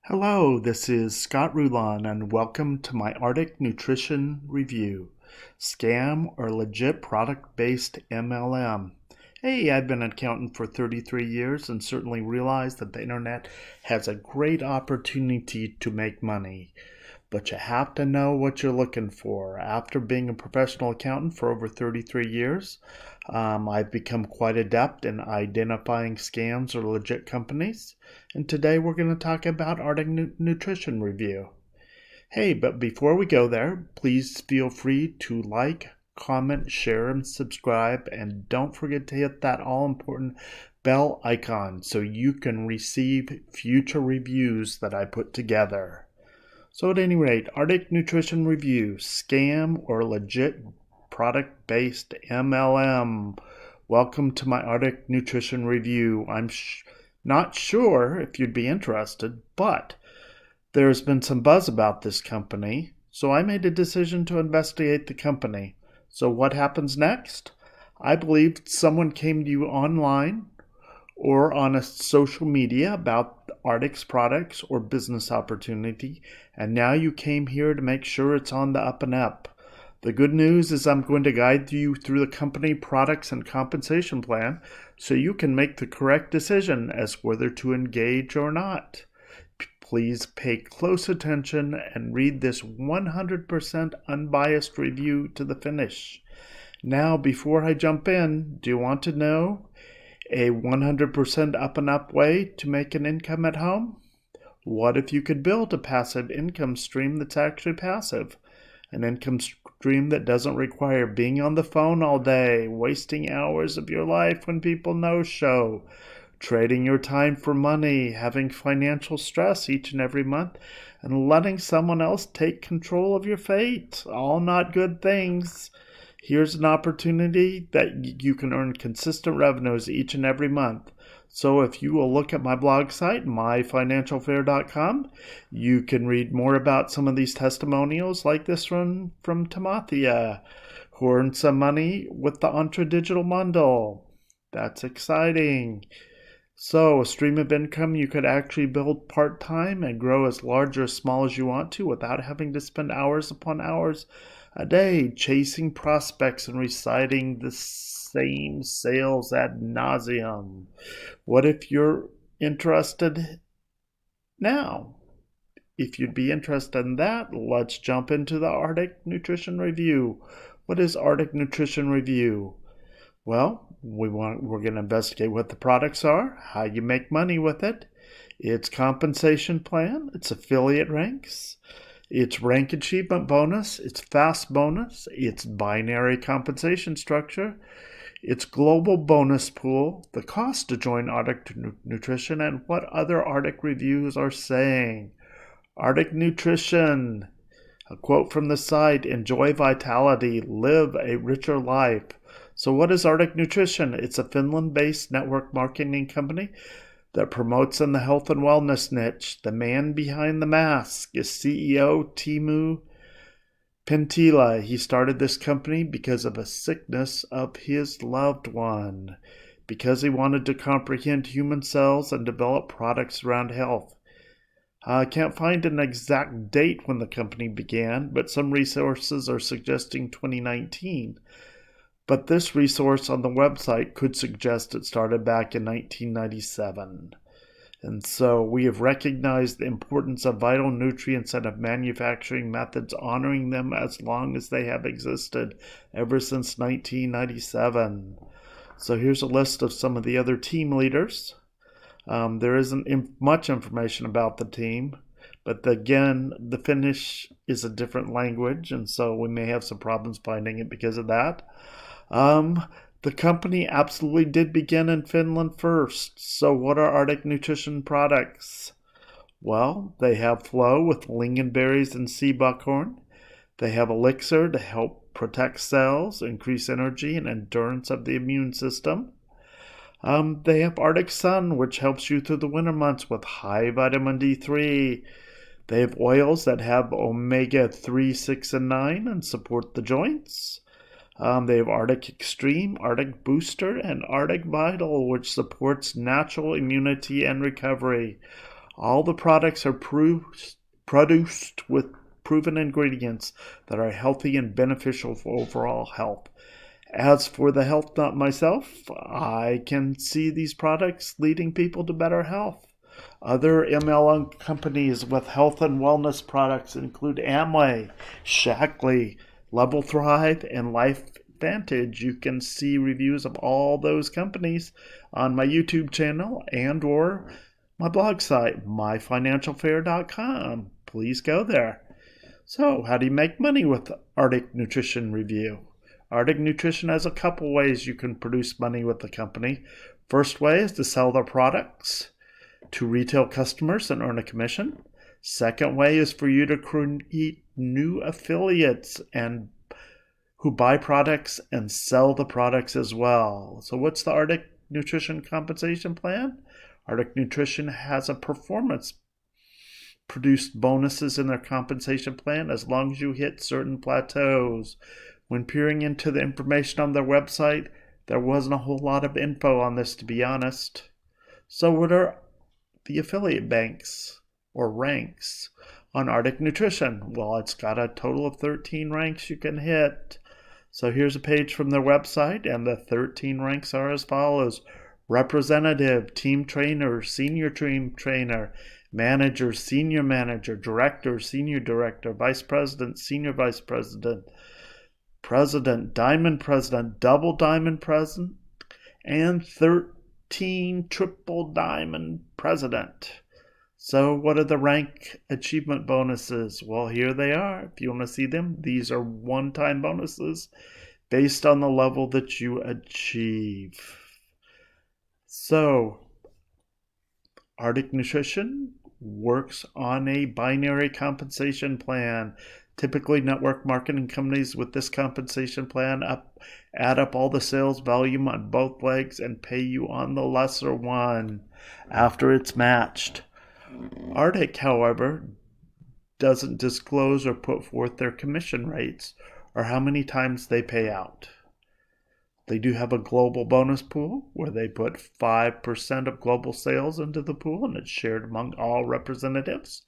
Hello, this is Scott Rulon, and welcome to my Artic Nutrition Review. Scam or legit product-based MLM? Hey, I've been an accountant for 33 years and certainly realize that the internet has a great opportunity to make money. But you have to know what you're looking for. After being a professional accountant for over 33 years, I've become quite adept in identifying scams or legit companies. And today we're going to talk about Artic Nutrition Review. Hey, but before we go there, please feel free to like, comment, share, and subscribe. And don't forget to hit that all-important bell icon so you can receive future reviews that I put together. So at any rate, Artic Nutrition Review, scam or legit product-based MLM. Welcome to my Artic Nutrition Review. I'm not sure if you'd be interested, but there's been some buzz about this company, so I made a decision to investigate the company. So what happens next? I believe someone came to you online or on a social media about Artic's products or business opportunity, and now you came here to make sure it's on the up and up. The good news is I'm going to guide you through the company products and compensation plan so you can make the correct decision as whether to engage or not. Please pay close attention and read this 100% unbiased review to the finish. Now, before I jump in, do you want to know a 100% up and up way to make an income at home? What if you could build a passive income stream that's actually passive? An income stream that doesn't require being on the phone all day, wasting hours of your life when people no-show, trading your time for money, having financial stress each and every month, and letting someone else take control of your fate. All not good things. Here's an opportunity that you can earn consistent revenues each and every month. So if you will look at my blog site, myfinancialfair.com, you can read more about some of these testimonials like this one from Timothea, who earned some money with the Entre Digital Bundle. That's exciting. So a stream of income you could actually build part-time and grow as large or small as you want to without having to spend hours upon hours a day chasing prospects and reciting the same sales ad nauseum. What if you're interested now? If you'd be interested in that, let's jump into the Artic Nutrition Review. What is Artic Nutrition Review? Well, we're going to investigate what the products are, how you make money with it, its compensation plan, its affiliate ranks, its rank achievement bonus, its fast bonus, its binary compensation structure, its global bonus pool, the cost to join Artic Nutrition, and what other Artic reviews are saying. Artic Nutrition, a quote from the site, enjoy vitality, live a richer life. So what is Artic Nutrition? It's a Finland-based network marketing company that promotes in the health and wellness niche. The man behind the mask is CEO Teemu Pentila. He started this company because of a sickness of his loved one, because he wanted to comprehend human cells and develop products around health. I can't find an exact date when the company began, but some resources are suggesting 2019. But this resource on the website could suggest it started back in 1997. And so we have recognized the importance of vital nutrients and of manufacturing methods, honoring them as long as they have existed, ever since 1997. So here's a list of some of the other team leaders. There isn't much information about the team, but again, the Finnish is a different language, and so we may have some problems finding it because of that. The company absolutely did begin in Finland first. So what are Artic Nutrition products? Well, they have Flow with lingonberries and sea buckhorn. They have Elixir to help protect cells, increase energy and endurance of the immune system. They have Arctic Sun, which helps you through the winter months with high vitamin D3. They have oils that have omega-3, 6, and 9 and support the joints. They have Artic Extreme, Artic Booster, and Artic Vital, which supports natural immunity and recovery. All the products are produced with proven ingredients that are healthy and beneficial for overall health. As for the health nut myself, I can see these products leading people to better health. Other MLM companies with health and wellness products include Amway, Shackley, Level Thrive, and Life Vantage. You can see reviews of all those companies on my YouTube channel and or my blog site, myfinancialfair.com. Please go there. So, how do you make money with Artic Nutrition Review? Artic Nutrition has a couple ways you can produce money with the company. First way is to sell their products to retail customers and earn a commission. Second way is for you to create new affiliates and who buy products and sell the products as well. So what's the Artic Nutrition compensation plan? Artic Nutrition has a performance produced bonuses in their compensation plan as long as you hit certain plateaus. When peering into the information on their website, there wasn't a whole lot of info on this, to be honest. So what are the affiliate banks or ranks on Artic Nutrition? Well, it's got a total of 13 ranks you can hit. So here's a page from their website, and the 13 ranks are as follows: representative, team trainer, senior team trainer, manager, senior manager, director, senior director, vice president, senior vice president, president, diamond president, double diamond president, and 13 triple diamond president. So what are the rank achievement bonuses? Well, here they are. If you want to see them, these are one-time bonuses based on the level that you achieve. So Artic Nutrition works on a binary compensation plan. Typically, network marketing companies with this compensation plan add up all the sales volume on both legs and pay you on the lesser one after it's matched. Artic, however, doesn't disclose or put forth their commission rates or how many times they pay out. They do have a global bonus pool where they put 5% of global sales into the pool, and it's shared among all representatives.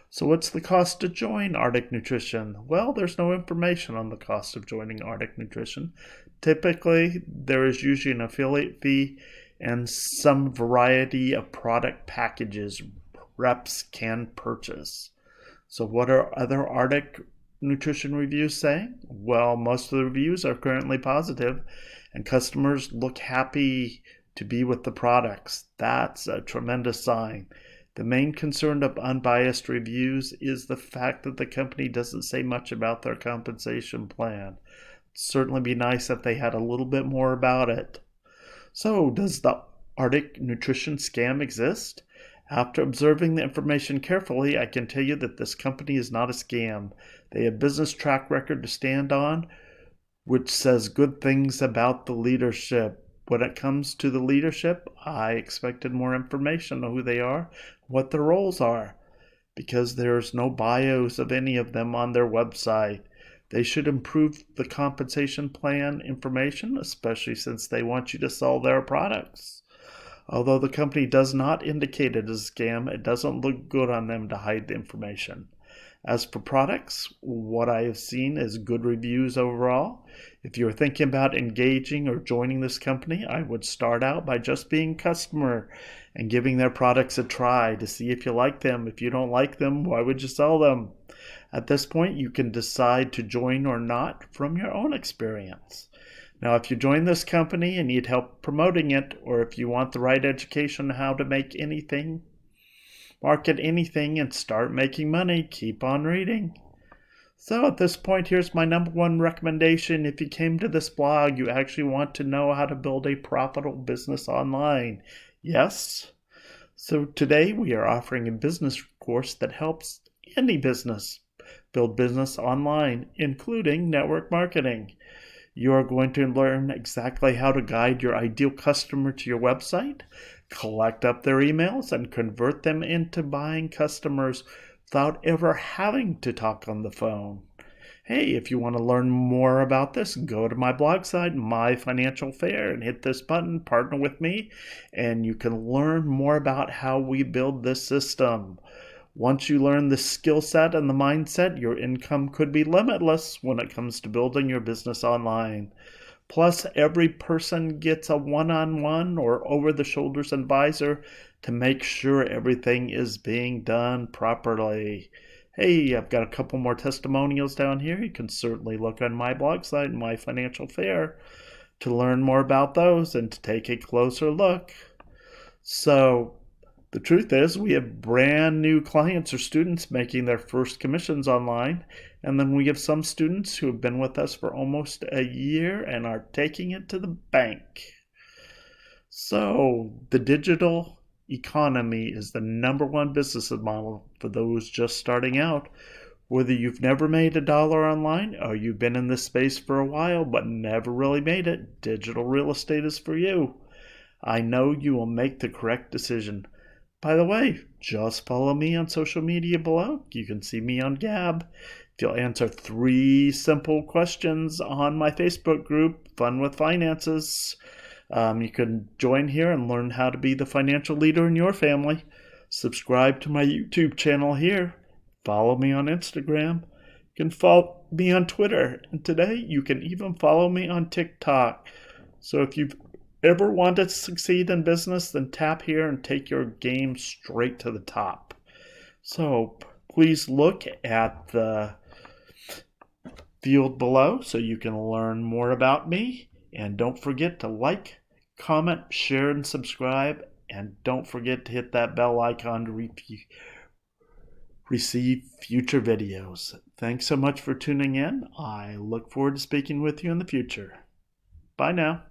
So what's the cost to join Artic Nutrition? Well, there's no information on the cost of joining Artic Nutrition. Typically, there is usually an affiliate fee and some variety of product packages reps can purchase. So what are other Artic Nutrition reviews saying? Well, most of the reviews are currently positive, and customers look happy to be with the products. That's a tremendous sign. The main concern of unbiased reviews is the fact that the company doesn't say much about their compensation plan. It'd certainly be nice if they had a little bit more about it. So, does the Artic Nutrition scam exist? After observing the information carefully, I can tell you that this company is not a scam. They have a business track record to stand on, which says good things about the leadership. When it comes to the leadership, I expected more information on who they are, what their roles are, because there's no bios of any of them on their website. They should improve the compensation plan information, especially since they want you to sell their products. Although the company does not indicate it as a scam, it doesn't look good on them to hide the information. As for products, what I have seen is good reviews overall. If you're thinking about engaging or joining this company, I would start out by just being a customer and giving their products a try to see if you like them. If you don't like them, why would you sell them? At this point, you can decide to join or not from your own experience. Now, if you join this company and need help promoting it, or if you want the right education on how to make anything, market anything, and start making money, keep on reading. So at this point, here's my number one recommendation. If you came to this blog, you actually want to know how to build a profitable business online. Yes? So today we are offering a business course that helps any business build business online, including network marketing. You are going to learn exactly how to guide your ideal customer to your website, collect up their emails, and convert them into buying customers without ever having to talk on the phone. Hey, if you want to learn more about this, go to my blog site, My Financial Fair, and hit this button, partner with me, and you can learn more about how we build this system. Once you learn the skill set and the mindset, your income could be limitless when it comes to building your business online. Plus, every person gets a one-on-one or over-the-shoulders advisor to make sure everything is being done properly. Hey, I've got a couple more testimonials down here. You can certainly look on my blog site, My Financial Fair, to learn more about those and to take a closer look. So, the truth is, we have brand new clients or students making their first commissions online, and then we have some students who have been with us for almost a year and are taking it to the bank. So, the digital economy is the number one business model for those just starting out. Whether you've never made a dollar online or you've been in this space for a while but never really made it, digital real estate is for you. I know you will make the correct decision. By the way, just follow me on social media below. You can see me on Gab. If you'll answer 3 simple questions on my Facebook group, Fun with Finances, you can join here and learn how to be the financial leader in your family. Subscribe to my YouTube channel here. Follow me on Instagram. You can follow me on Twitter. And today you can even follow me on TikTok. So if you've ever want to succeed in business, then tap here and take your game straight to the top. So please look at the field below so you can learn more about me. And don't forget to like, comment, share, and subscribe. And don't forget to hit that bell icon to receive future videos. Thanks so much for tuning in. I look forward to speaking with you in the future. Bye now.